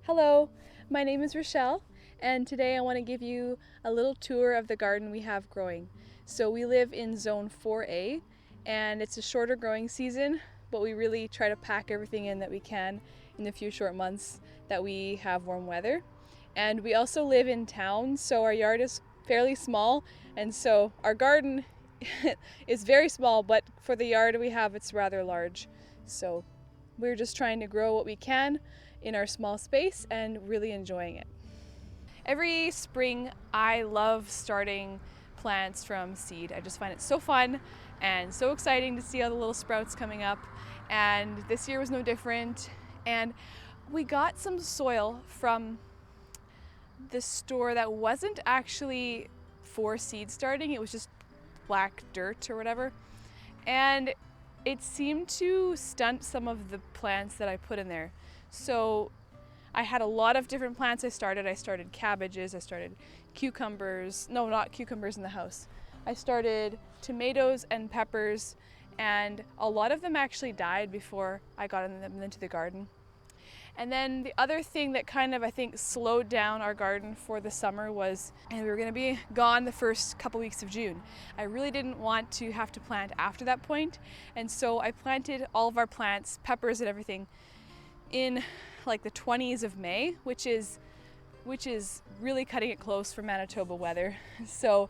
Hello, my name is Rochelle, and today I want to give you a little tour of the garden we have growing. So we live in zone 4A, and it's a shorter growing season, but we really try to pack everything in that we can in the few short months that we have warm weather. And we also live in town, so our yard is fairly small, and so our garden is very small, but for the yard we have, it's rather large. So we're just trying to grow what we can in our small space and really enjoying it. Every spring, I love starting plants from seed. I just find it so fun and so exciting to see all the little sprouts coming up. And this year was no different. And we got some soil from the store that wasn't actually for seed starting, it was just black dirt or whatever. And it seemed to stunt some of the plants that I put in there. So I had a lot of different plants I started. I started cabbages, I started cucumbers, no, not cucumbers in the house. I started tomatoes and peppers, and a lot of them actually died before I got them into the garden. And then the other thing that kind of, I think, slowed down our garden for the summer was, and we were going to be gone the first couple weeks of June. I really didn't want to have to plant after that point, and so I planted all of our plants, peppers and everything, in like the 20s of May, which is really cutting it close for Manitoba weather. So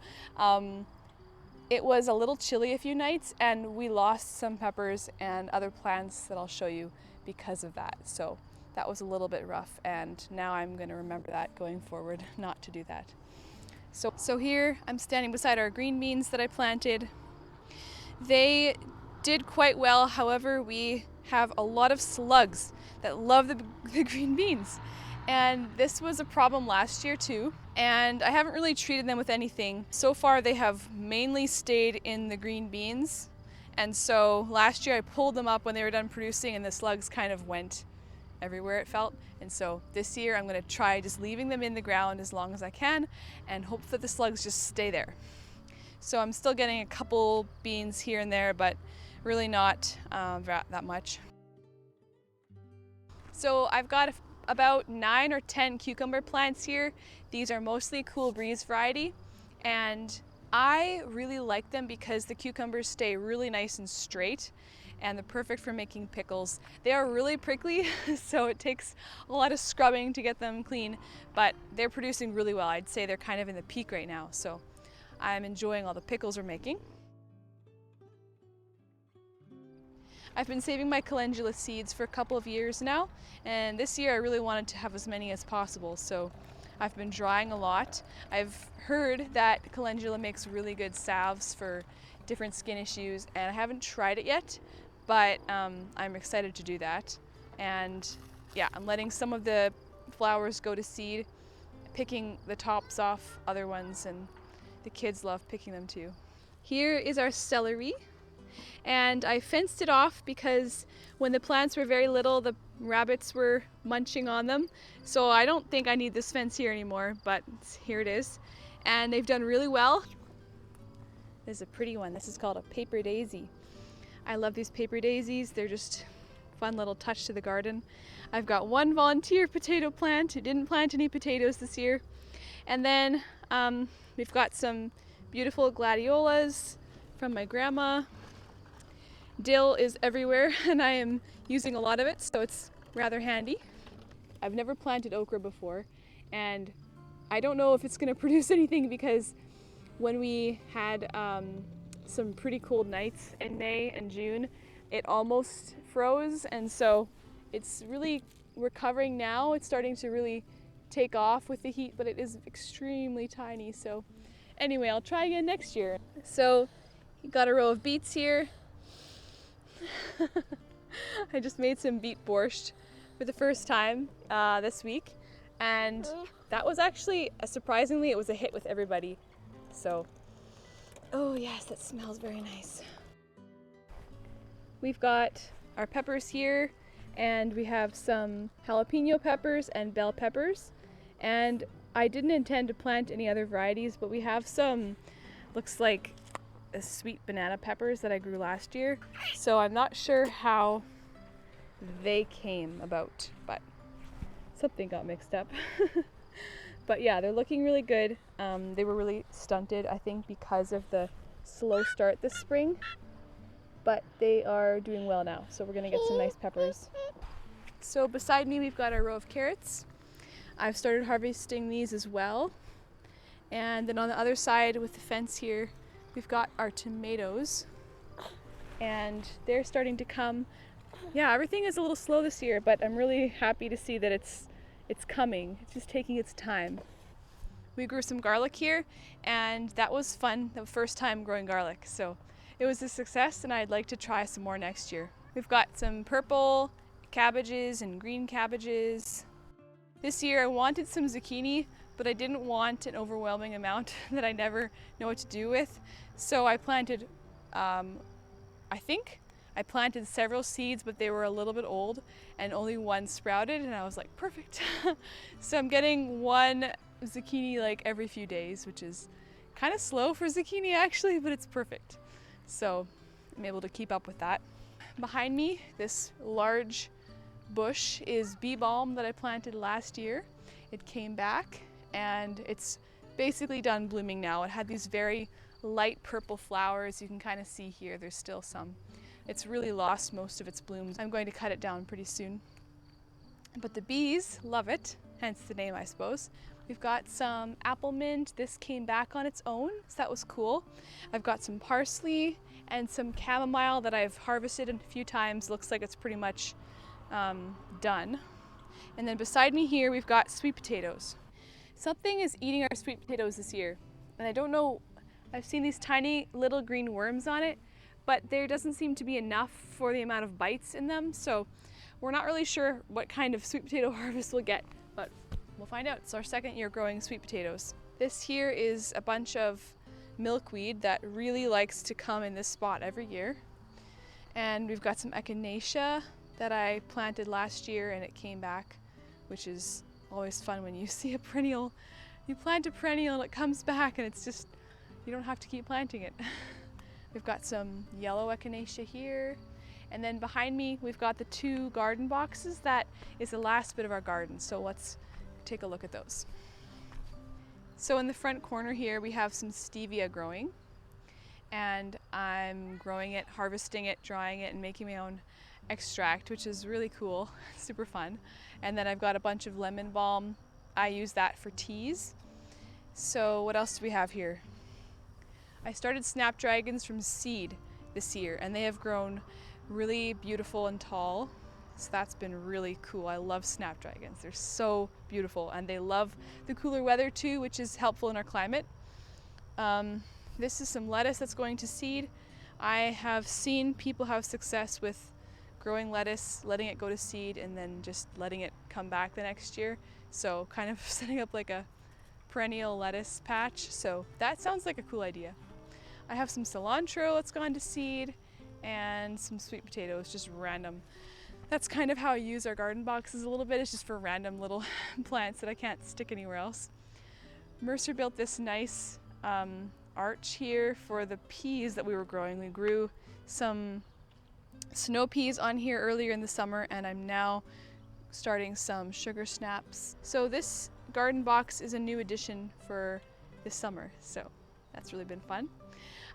it was a little chilly a few nights, and we lost some peppers and other plants that I'll show you because of that. So that was a little bit rough, and now I'm going to remember that going forward, not to do that. So here I'm standing beside our green beans that I planted. They did quite well, however, we have a lot of slugs that love the green beans. And this was a problem last year too, and I haven't really treated them with anything. So far they have mainly stayed in the green beans, and so last year I pulled them up when they were done producing and the slugs kind of went everywhere, it felt. And so this year I'm going to try just leaving them in the ground as long as I can and hope that the slugs just stay there. So I'm still getting a couple beans here and there, but really not that much. So I've got about 9 or 10 cucumber plants here. These are mostly Cool Breeze variety, and I really like them because the cucumbers stay really nice and straight, and they're perfect for making pickles. They are really prickly, so it takes a lot of scrubbing to get them clean, but they're producing really well. I'd say they're kind of in the peak right now, so I'm enjoying all the pickles we're making. I've been saving my calendula seeds for a couple of years now, and this year I really wanted to have as many as possible, so I've been drying a lot. I've heard that calendula makes really good salves for different skin issues, and I haven't tried it yet, but I'm excited to do that. And yeah, I'm letting some of the flowers go to seed, picking the tops off other ones, and the kids love picking them too. Here is our celery. And I fenced it off because when the plants were very little, the rabbits were munching on them. So I don't think I need this fence here anymore, but here it is. And they've done really well. This is a pretty one. This is called a paper daisy. I love these paper daisies. They're just a fun little touch to the garden. I've got one volunteer potato plant who didn't plant any potatoes this year. And then we've got some beautiful gladiolas from my grandma. Dill is everywhere, and I am using a lot of it, so it's rather handy. I've never planted okra before, and I don't know if it's going to produce anything because when we had some pretty cold nights in May and June, it almost froze, and so it's really recovering now. It's starting to really take off with the heat, but it is extremely tiny. So anyway, I'll try again next year. So you got a row of beets here. I just made some beet borscht for the first time this week, and that was actually surprisingly it was a hit with everybody. So, oh yes, that smells very nice. We've got our peppers here, and we have some jalapeno peppers and bell peppers, and I didn't intend to plant any other varieties, but we have some, looks like sweet banana peppers that I grew last year, so I'm not sure how they came about, but Something got mixed up. But yeah, they're looking really good. They were really stunted, I think, because of the slow start this spring. But they are doing well now, so we're gonna get some nice peppers. So beside me, we've got our row of carrots. I've started harvesting these as well. And then on the other side with the fence here, we've got our tomatoes. And they're starting to come. Yeah, everything is a little slow this year, but I'm really happy to see that it's coming. It's just taking its time. We grew some garlic here, and that was fun, the first time growing garlic. So it was a success, and I'd like to try some more next year. We've got some purple cabbages and green cabbages. This year I wanted some zucchini, but I didn't want an overwhelming amount that I never know what to do with. So I planted, I planted several seeds, but they were a little bit old and only one sprouted, and I was like, perfect. So I'm getting one zucchini like every few days, which is kind of slow for zucchini actually, but it's perfect. So I'm able to keep up with that. Behind me, this large bush is bee balm that I planted last year. It came back and it's basically done blooming now. It had these very light purple flowers. You can kind of see here, there's still some. It's really lost most of its blooms. I'm going to cut it down pretty soon. But the bees love it, hence the name, I suppose. We've got some apple mint. This came back on its own, so that was cool. I've got some parsley and some chamomile that I've harvested a few times. Looks like it's pretty much done. And then beside me here, we've got sweet potatoes. Something is eating our sweet potatoes this year. And I don't know, I've seen these tiny little green worms on it, but there doesn't seem to be enough for the amount of bites in them. So we're not really sure what kind of sweet potato harvest we'll get, but we'll find out. It's our second year growing sweet potatoes. This here is a bunch of milkweed that really likes to come in this spot every year. And we've got some echinacea that I planted last year and it came back, which is always fun when you see a perennial. You plant a perennial and it comes back and it's just, you don't have to keep planting it. We've got some yellow echinacea here. And then behind me, we've got the 2 garden boxes. That is the last bit of our garden. So let's take a look at those. So in the front corner here, we have some stevia growing. And I'm growing it, harvesting it, drying it, and making my own extract, which is really cool, super fun. And then I've got a bunch of lemon balm. I use that for teas. So what else do we have here? I started snapdragons from seed this year, and they have grown really beautiful and tall. So that's been really cool. I love snapdragons. They're so beautiful, and they love the cooler weather too, which is helpful in our climate. This is some lettuce that's going to seed. I have seen people have success with growing lettuce, letting it go to seed, and then just letting it come back the next year. So kind of setting up like a perennial lettuce patch. So that sounds like a cool idea. I have some cilantro that's gone to seed and some sweet potatoes, just random. That's kind of how I use our garden boxes a little bit. It's just for random little plants that I can't stick anywhere else. Mercer built this nice arch here for the peas that we were growing. We grew some snow peas on here earlier in the summer, and I'm now starting some sugar snaps. So this garden box is a new addition for this summer, so that's really been fun.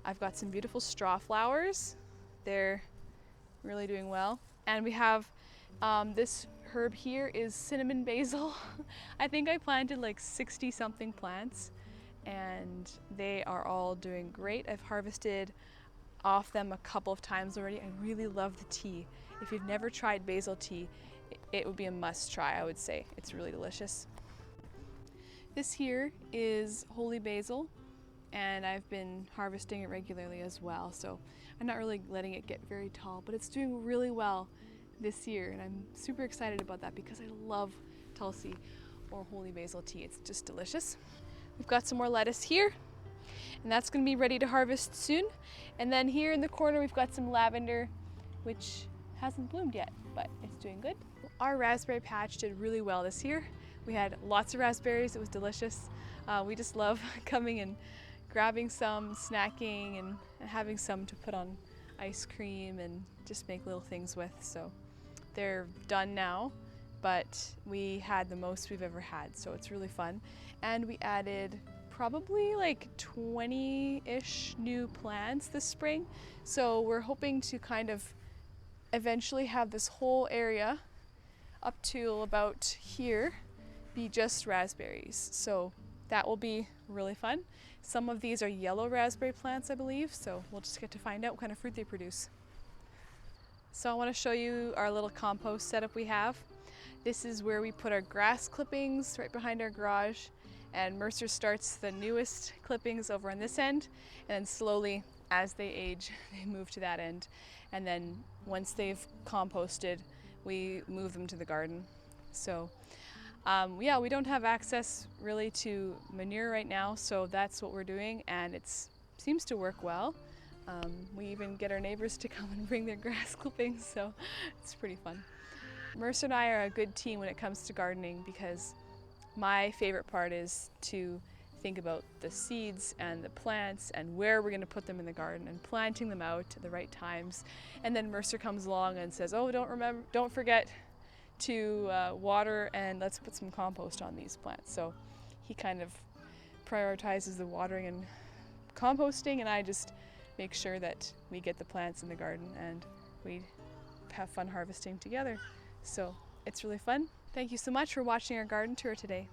I've got some beautiful straw flowers. They're really doing well. And we have this herb here is cinnamon basil. I think I planted like 60 something plants and they are all doing great. I've harvested off them a couple of times already. I really love the tea. If you've never tried basil tea, it would be a must try, I would say. It's really delicious. This here is holy basil, and I've been harvesting it regularly as well. So I'm not really letting it get very tall, but it's doing really well this year, and I'm super excited about that because I love Tulsi or holy basil tea. It's just delicious. We've got some more lettuce here, and that's going to be ready to harvest soon. And then here in the corner we've got some lavender, which hasn't bloomed yet, but it's doing good. Our raspberry patch did really well this year. We had lots of raspberries. It was delicious. We just love coming and grabbing some, snacking, and having some to put on ice cream and just make little things with. So they're done now. but we had the most we've ever had, so it's really fun. And we added probably like 20-ish new plants this spring, so we're hoping to kind of eventually have this whole area up to about here be just raspberries. So that will be really fun. Some of these are yellow raspberry plants, I believe, so we'll just get to find out what kind of fruit they produce. So I want to show you our little compost setup we have. This is where we put our grass clippings right behind our garage, and Mercer starts the newest clippings over on this end, and then slowly as they age they move to that end, and then once they've composted we move them to the garden. So yeah, we don't have access really to manure right now, so that's what we're doing, and it seems to work well. We even get our neighbors to come and bring their grass clippings, so it's pretty fun. Mercer and I are a good team when it comes to gardening, because my favorite part is to think about the seeds and the plants and where we're going to put them in the garden and planting them out at the right times. And then Mercer comes along and says, oh, don't forget to water, and let's put some compost on these plants. So he kind of prioritizes the watering and composting, and I just make sure that we get the plants in the garden and we have fun harvesting together. So it's really fun. Thank you so much for watching our garden tour today.